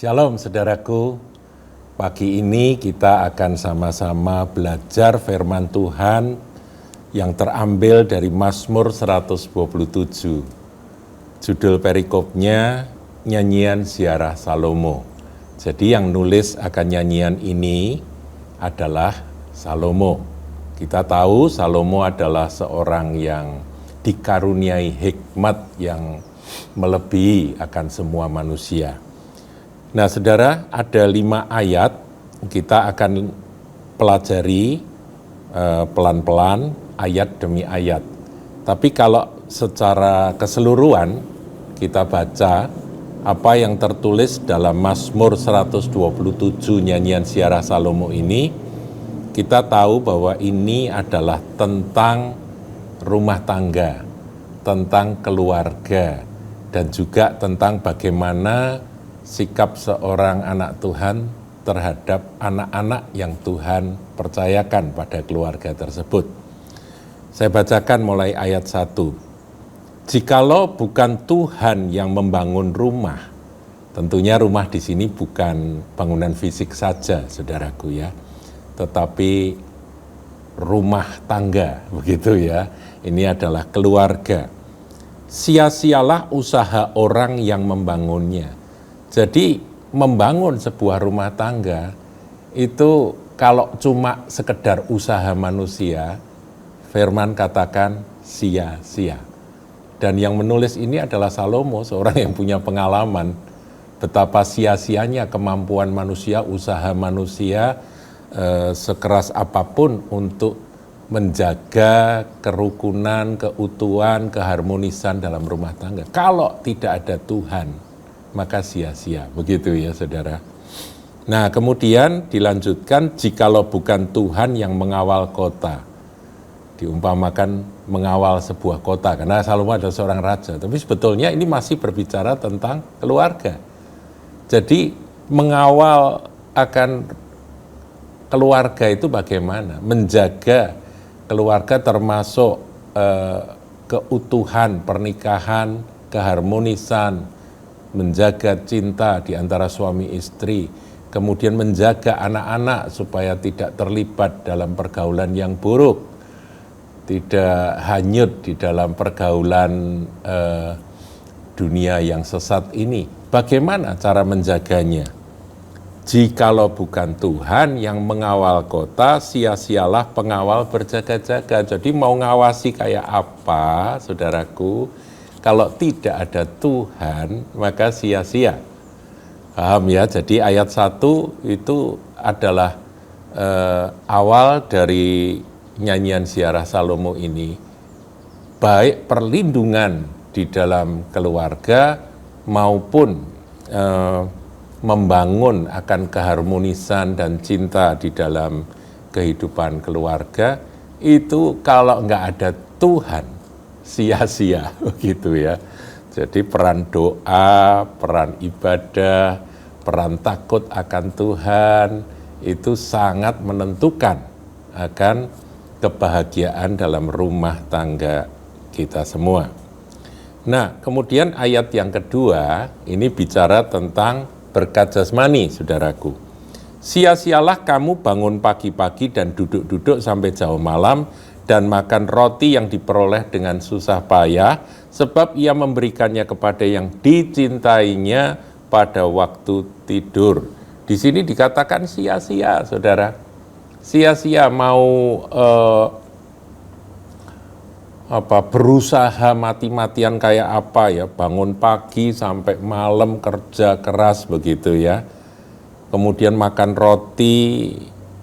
Shalom saudaraku, pagi ini kita akan sama-sama belajar firman Tuhan yang terambil dari Mazmur 127. Judul perikopnya Nyanyian Ziarah Salomo. Jadi yang nulis akan nyanyian ini adalah Salomo. Kita tahu Salomo adalah seorang yang dikaruniai hikmat yang melebihi akan semua manusia. Nah saudara, ada 5 ayat kita akan pelajari pelan-pelan ayat demi ayat. Tapi kalau secara keseluruhan kita baca apa yang tertulis dalam Mazmur 127 Nyanyian Ziarah Salomo ini, kita tahu bahwa ini adalah tentang rumah tangga, tentang keluarga, dan juga tentang bagaimana sikap seorang anak Tuhan terhadap anak-anak yang Tuhan percayakan pada keluarga tersebut. Saya bacakan mulai ayat 1. Jikalau bukan Tuhan yang membangun rumah, tentunya rumah di sini bukan bangunan fisik saja, saudaraku ya, tetapi rumah tangga, begitu ya. Ini adalah keluarga. Sia-sialah usaha orang yang membangunnya. Jadi membangun sebuah rumah tangga itu kalau cuma sekedar usaha manusia, firman katakan sia-sia. Dan yang menulis ini adalah Salomo, seorang yang punya pengalaman betapa sia-sianya kemampuan manusia, usaha manusia sekeras apapun untuk menjaga kerukunan, keutuhan, keharmonisan dalam rumah tangga. Kalau tidak ada Tuhan, maka sia-sia, begitu ya saudara. Nah kemudian dilanjutkan, jikalau bukan Tuhan yang mengawal kota, diumpamakan mengawal sebuah kota, karena Salomo adalah seorang raja, tapi sebetulnya ini masih berbicara tentang keluarga. Jadi mengawal akan keluarga itu bagaimana, menjaga keluarga termasuk keutuhan pernikahan, keharmonisan, menjaga cinta di antara suami istri, kemudian menjaga anak-anak supaya tidak terlibat dalam pergaulan yang buruk, tidak hanyut di dalam pergaulan dunia yang sesat ini. Bagaimana cara menjaganya? Jikalau bukan Tuhan yang mengawal kota, sia-sialah pengawal berjaga-jaga. Jadi mau ngawasi kayak apa, saudaraku? Kalau tidak ada Tuhan, maka sia-sia. Paham ya? Jadi ayat 1 itu adalah awal dari nyanyian ziarah Salomo ini. Baik perlindungan di dalam keluarga maupun membangun akan keharmonisan dan cinta di dalam kehidupan keluarga, itu kalau nggak ada Tuhan, sia-sia, begitu ya. Jadi peran doa, peran ibadah, peran takut akan Tuhan itu sangat menentukan akan kebahagiaan dalam rumah tangga kita semua. Nah, kemudian ayat yang kedua ini bicara tentang berkat jasmani, saudaraku. Sia-sialah kamu bangun pagi-pagi dan duduk-duduk sampai jauh malam, dan makan roti yang diperoleh dengan susah payah, sebab ia memberikannya kepada yang dicintainya pada waktu tidur. Di sini dikatakan sia-sia, saudara. Sia-sia mau berusaha mati-matian kayak apa ya, bangun pagi sampai malam kerja keras begitu ya. Kemudian makan roti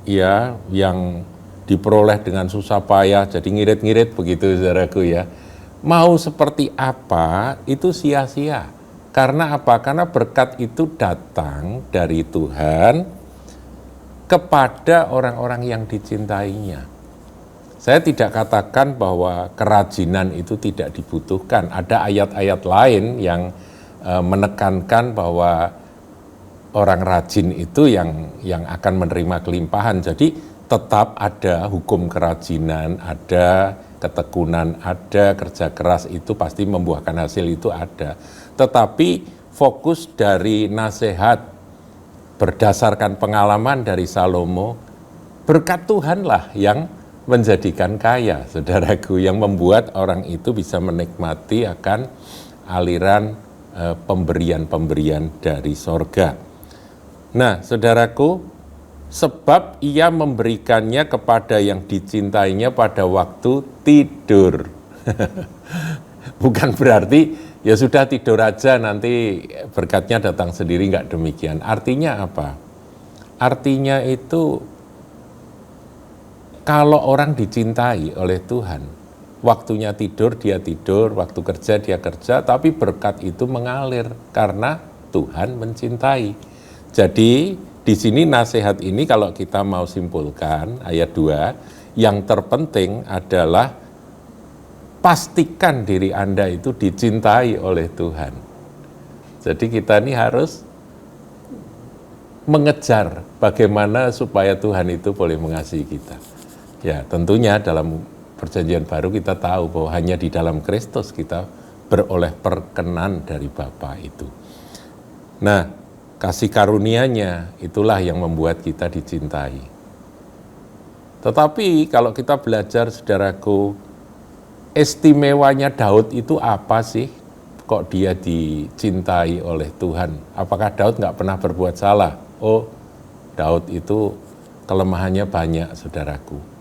ya yang diperoleh dengan susah payah, jadi ngirit-ngirit begitu saudaraku ya. Mau seperti apa itu sia-sia. Karena apa? Karena berkat itu datang dari Tuhan kepada orang-orang yang dicintainya. Saya tidak katakan bahwa kerajinan itu tidak dibutuhkan. Ada ayat-ayat lain yang menekankan bahwa orang rajin itu yang akan menerima kelimpahan. Jadi tetap ada hukum kerajinan, ada ketekunan, ada kerja keras, itu pasti membuahkan hasil, itu ada. Tetapi fokus dari nasihat berdasarkan pengalaman dari Salomo, berkat Tuhanlah yang menjadikan kaya, saudaraku, yang membuat orang itu bisa menikmati akan aliran pemberian-pemberian dari sorga. Nah, saudaraku, sebab ia memberikannya kepada yang dicintainya pada waktu tidur. Bukan berarti ya sudah tidur aja nanti berkatnya datang sendiri, enggak demikian. Artinya apa? Artinya itu kalau orang dicintai oleh Tuhan, waktunya tidur dia tidur, waktu kerja dia kerja, tapi berkat itu mengalir karena Tuhan mencintai. Jadi di sini nasihat ini kalau kita mau simpulkan ayat 2, yang terpenting adalah pastikan diri Anda itu dicintai oleh Tuhan. Jadi kita ini harus mengejar bagaimana supaya Tuhan itu boleh mengasihi kita. Ya, tentunya dalam Perjanjian Baru kita tahu bahwa hanya di dalam Kristus kita beroleh perkenan dari Bapa itu. Nah, kasih karunia-Nya itulah yang membuat kita dicintai. Tetapi kalau kita belajar, saudaraku, istimewanya Daud itu apa sih? Kok dia dicintai oleh Tuhan? Apakah Daud nggak pernah berbuat salah? Oh, Daud itu kelemahannya banyak, saudaraku.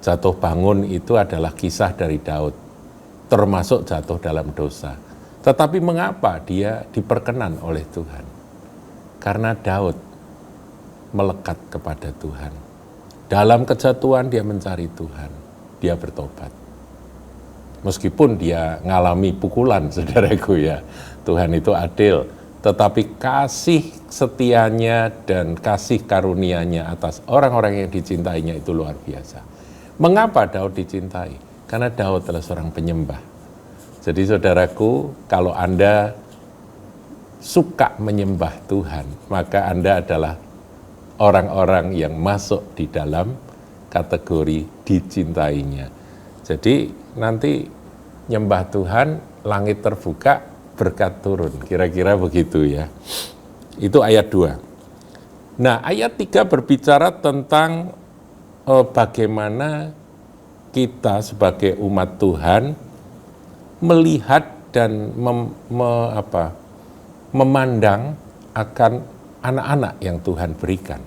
Jatuh bangun itu adalah kisah dari Daud, termasuk jatuh dalam dosa. Tetapi mengapa dia diperkenan oleh Tuhan? Karena Daud melekat kepada Tuhan. Dalam kejatuhan dia mencari Tuhan, dia bertobat. Meskipun dia ngalami pukulan, saudaraku ya, Tuhan itu adil, tetapi kasih setianya dan kasih karunia-Nya atas orang-orang yang dicintainya itu luar biasa. Mengapa Daud dicintai? Karena Daud adalah seorang penyembah. Jadi saudaraku, kalau Anda suka menyembah Tuhan, maka Anda adalah orang-orang yang masuk di dalam kategori dicintainya. Jadi nanti nyembah Tuhan, langit terbuka, berkat turun. Kira-kira begitu ya. Itu ayat 2. Nah, ayat 3 berbicara tentang bagaimana kita sebagai umat Tuhan melihat dan memandang akan anak-anak yang Tuhan berikan.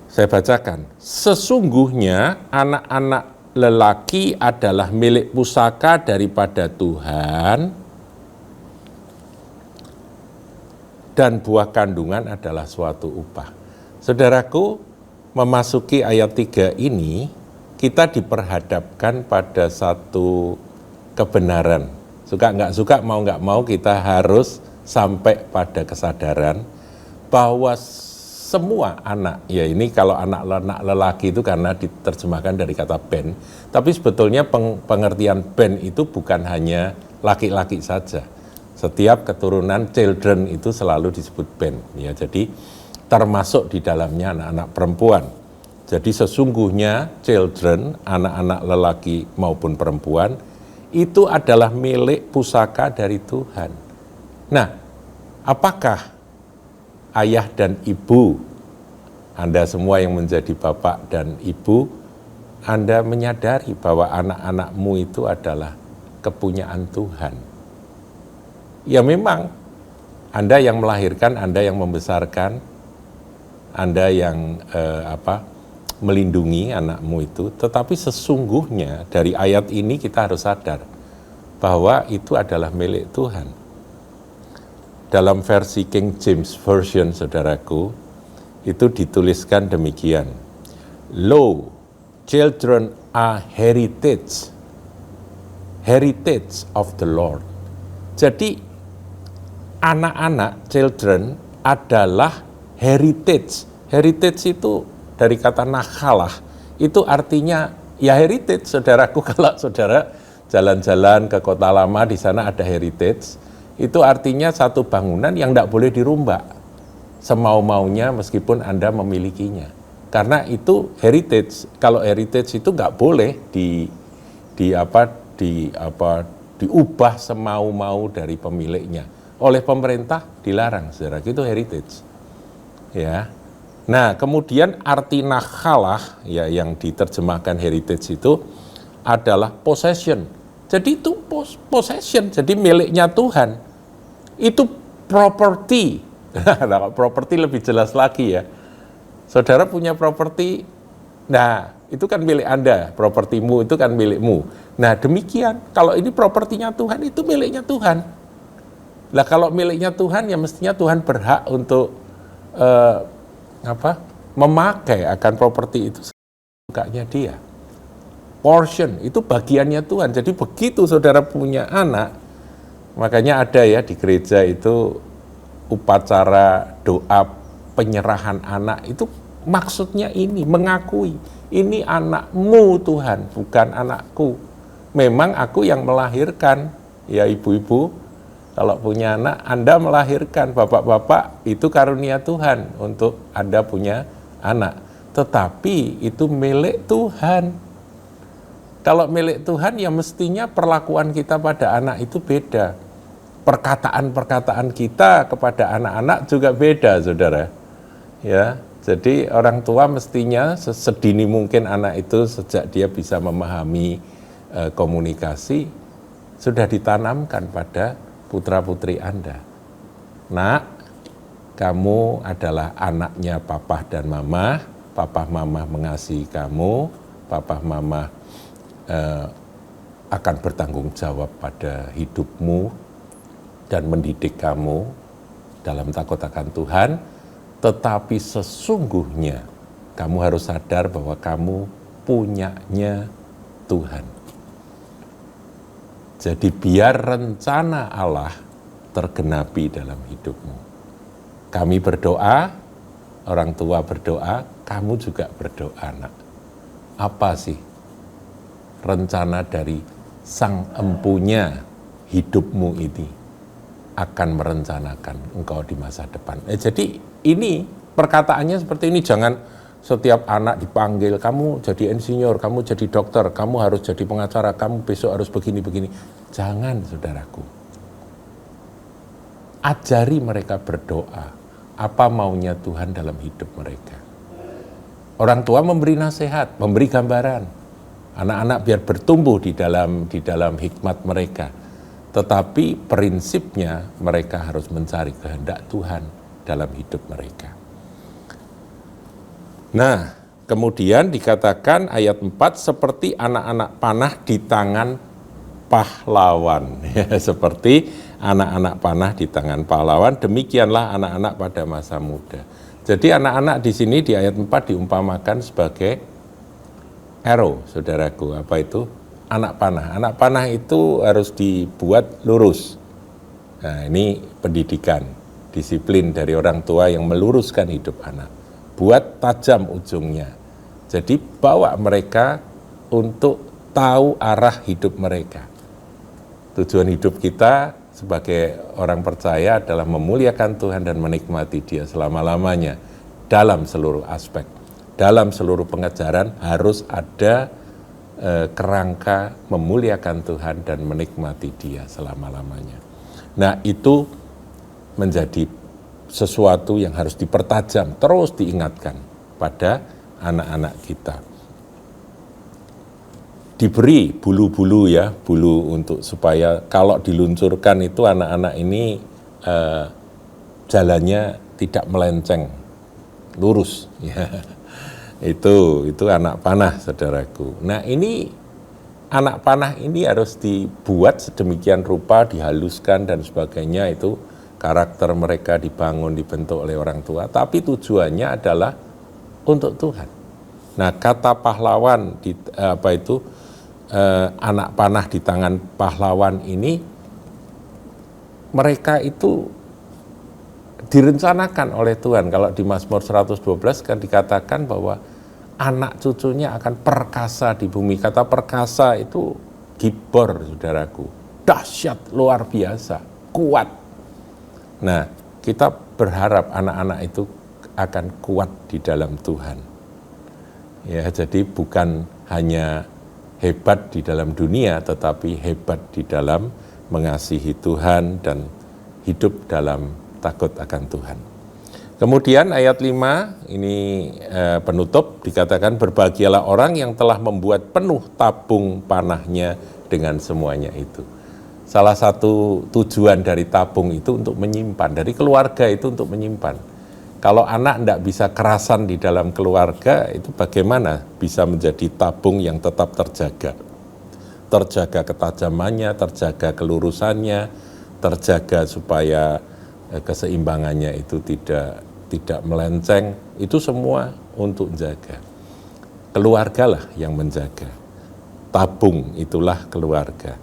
Saya bacakan, sesungguhnya anak-anak lelaki adalah milik pusaka daripada Tuhan, dan buah kandungan adalah suatu upah. Saudaraku, memasuki ayat 3 ini, kita diperhadapkan pada satu kebenaran. Suka nggak suka, mau nggak mau kita harus sampai pada kesadaran bahwa semua anak, ya ini kalau anak-anak lelaki itu karena diterjemahkan dari kata ben, tapi sebetulnya pengertian ben itu bukan hanya laki-laki saja. Setiap keturunan children itu selalu disebut ben, ya jadi termasuk di dalamnya anak-anak perempuan. Jadi sesungguhnya children, anak-anak lelaki maupun perempuan, itu adalah milik pusaka dari Tuhan. Nah, apakah ayah dan ibu, Anda semua yang menjadi bapak dan ibu, Anda menyadari bahwa anak-anakmu itu adalah kepunyaan Tuhan? Ya memang, Anda yang melahirkan, Anda yang membesarkan, Anda yang melindungi anakmu itu, tetapi sesungguhnya dari ayat ini kita harus sadar bahwa itu adalah milik Tuhan. Dalam versi King James Version, saudaraku, itu dituliskan demikian, lo, children are heritage of the Lord. Jadi anak-anak, children adalah heritage. Heritage itu dari kata nakhalah, itu artinya ya heritage, saudaraku. Kalau saudara jalan-jalan ke Kota Lama, di sana ada heritage, itu artinya satu bangunan yang tidak boleh dirombak semau-maunya meskipun Anda memilikinya. Karena itu heritage. Kalau heritage itu nggak boleh diubah semau-mau dari pemiliknya. oleh pemerintah dilarang, saudara. Itu heritage. Ya. Nah, kemudian arti nakhalah ya yang diterjemahkan heritage itu adalah possession. Jadi itu possession, jadi miliknya Tuhan. Itu property. Nah, property lebih jelas lagi ya. Saudara punya properti, nah itu kan milik Anda, propertimu itu kan milikmu. Nah demikian, kalau ini propertinya Tuhan, itu miliknya Tuhan. Nah kalau miliknya Tuhan, ya mestinya Tuhan berhak untuk memakai akan properti itu sukanya dia. Portion, itu bagiannya Tuhan. Jadi begitu saudara punya anak, makanya ada ya di gereja itu upacara doa penyerahan anak, itu maksudnya ini, mengakui, ini anakmu Tuhan, bukan anakku. Memang aku yang melahirkan, ya ibu-ibu, kalau punya anak, Anda melahirkan, bapak-bapak, itu karunia Tuhan untuk Anda punya anak. Tetapi itu milik Tuhan. Kalau milik Tuhan, ya mestinya perlakuan kita pada anak itu beda. Perkataan-perkataan kita kepada anak-anak juga beda, saudara. Ya, jadi orang tua mestinya sedini mungkin anak itu sejak dia bisa memahami komunikasi, sudah ditanamkan pada putra-putri Anda. Nak, kamu adalah anaknya papa dan mama, papa mama mengasihi kamu, papa mama akan bertanggung jawab pada hidupmu dan mendidik kamu dalam takut akan Tuhan, tetapi sesungguhnya kamu harus sadar bahwa kamu punyanya Tuhan. Jadi biar rencana Allah tergenapi dalam hidupmu. Kami berdoa, orang tua berdoa, kamu juga berdoa, nak. Apa sih rencana dari sang empunya hidupmu ini akan merencanakan engkau di masa depan. Jadi ini perkataannya seperti ini, jangan setiap anak dipanggil, kamu jadi insinyur, kamu jadi dokter, kamu harus jadi pengacara, kamu besok harus begini-begini. Jangan, saudaraku. Ajari mereka berdoa, apa maunya Tuhan dalam hidup mereka. Orang tua memberi nasihat, memberi gambaran. Anak-anak biar bertumbuh di dalam hikmat mereka. Tetapi prinsipnya mereka harus mencari kehendak Tuhan dalam hidup mereka. Nah, kemudian dikatakan ayat 4, seperti anak-anak panah di tangan pahlawan. Seperti anak-anak panah di tangan pahlawan, demikianlah anak-anak pada masa muda. Jadi anak-anak di sini di ayat 4 diumpamakan sebagai arrow, saudaraku. Apa itu? Anak panah. Anak panah itu harus dibuat lurus. Nah, ini pendidikan, disiplin dari orang tua yang meluruskan hidup anak. Buat tajam ujungnya. Jadi bawa mereka untuk tahu arah hidup mereka. Tujuan hidup kita sebagai orang percaya adalah memuliakan Tuhan dan menikmati Dia selama-lamanya dalam seluruh aspek. Dalam seluruh pengejaran harus ada kerangka memuliakan Tuhan dan menikmati Dia selama-lamanya. Nah, itu menjadi sesuatu yang harus dipertajam, terus diingatkan pada anak-anak kita. Diberi bulu-bulu ya, bulu untuk supaya kalau diluncurkan itu anak-anak ini jalannya tidak melenceng, lurus ya. Itu anak panah, saudaraku. Nah, ini anak panah ini harus dibuat sedemikian rupa, dihaluskan dan sebagainya, itu karakter mereka dibangun, dibentuk oleh orang tua, tapi tujuannya adalah untuk Tuhan. Nah, kata pahlawan anak panah di tangan pahlawan ini, mereka itu direncanakan oleh Tuhan. Kalau di Mazmur 112 kan dikatakan bahwa anak cucunya akan perkasa di bumi. Kata perkasa itu gibor, saudaraku. Dahsyat, luar biasa, kuat. Nah, kita berharap anak-anak itu akan kuat di dalam Tuhan. Ya, jadi bukan hanya hebat di dalam dunia, tetapi hebat di dalam mengasihi Tuhan dan hidup dalam takut akan Tuhan. Kemudian ayat 5 ini penutup dikatakan berbahagialah orang yang telah membuat penuh tabung panahnya dengan semuanya itu. Salah satu tujuan dari tabung itu untuk menyimpan, dari keluarga itu untuk menyimpan. Kalau anak tidak bisa kerasan di dalam keluarga, itu bagaimana bisa menjadi tabung yang tetap terjaga. Terjaga ketajamannya, terjaga kelurusannya, terjaga supaya keseimbangannya itu tidak melenceng, itu semua untuk menjaga. Keluargalah yang menjaga. Tabung itulah keluarga.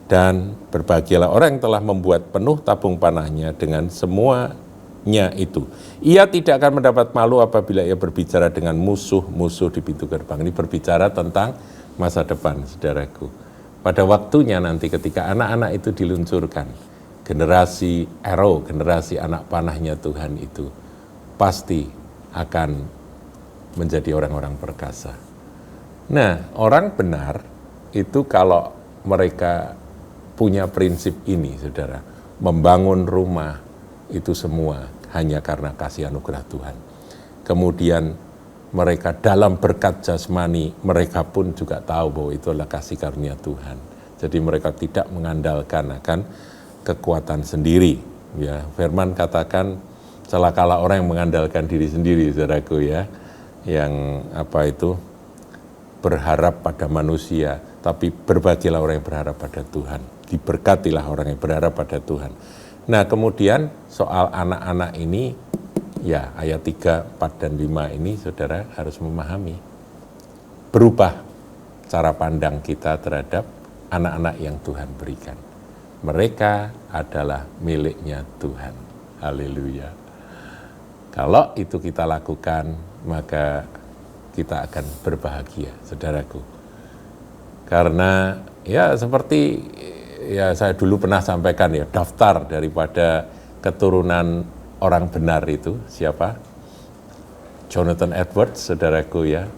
Dan berbahagialah orang yang telah membuat penuh tabung panahnya dengan semuanya itu. Ia tidak akan mendapat malu apabila ia berbicara dengan musuh-musuh di pintu gerbang. Ini berbicara tentang masa depan, saudaraku. Pada waktunya nanti ketika anak-anak itu diluncurkan, generasi arrow, generasi anak panahnya Tuhan itu pasti akan menjadi orang-orang perkasa. Nah, orang benar itu kalau mereka punya prinsip ini, saudara, membangun rumah itu semua hanya karena kasih anugerah Tuhan. Kemudian mereka dalam berkat jasmani, mereka pun juga tahu bahwa itu adalah kasih karunia Tuhan. Jadi mereka tidak mengandalkan akan kekuatan sendiri. Ya, Firman katakan celakalah orang yang mengandalkan diri sendiri, saudaraku ya, yang berharap pada manusia, tapi berbahagialah orang yang berharap pada Tuhan. Diberkatilah orang yang berharap pada Tuhan. Nah, kemudian soal anak-anak ini, ya ayat 3, 4, dan 5 ini saudara harus memahami. Berubah cara pandang kita terhadap anak-anak yang Tuhan berikan. Mereka adalah miliknya Tuhan. Haleluya. Kalau itu kita lakukan, maka kita akan berbahagia, saudaraku. Karena ya seperti ya saya dulu pernah sampaikan ya, daftar daripada keturunan orang benar itu siapa? Jonathan Edwards, saudaraku ya.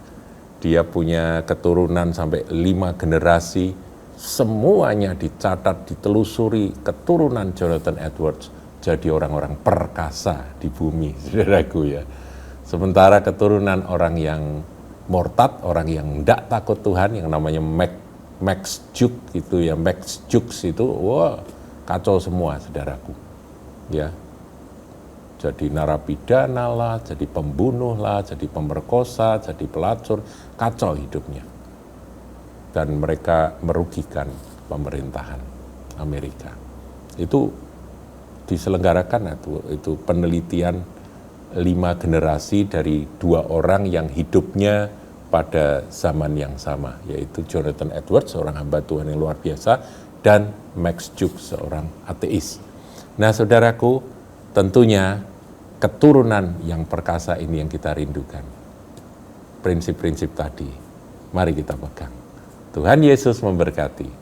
Dia punya keturunan sampai 5 generasi, semuanya dicatat, ditelusuri keturunan Jonathan Edwards jadi orang-orang perkasa di bumi, saudaraku ya. Sementara keturunan orang yang murtad, orang yang tidak takut Tuhan, yang namanya Max Jukes itu, wah kacau semua, saudaraku. Ya, jadi narapidana lah, jadi pembunuh lah, jadi pemerkosa, jadi pelacur, kacau hidupnya. Dan mereka merugikan pemerintahan Amerika. Itu diselenggarakan itu penelitian 5 generasi dari 2 orang yang hidupnya pada zaman yang sama, yaitu Jonathan Edwards, seorang hamba Tuhan yang luar biasa, dan Max Jukes, seorang ateis. Nah, saudaraku, tentunya keturunan yang perkasa ini yang kita rindukan. Prinsip-prinsip tadi, mari kita pegang. Tuhan Yesus memberkati.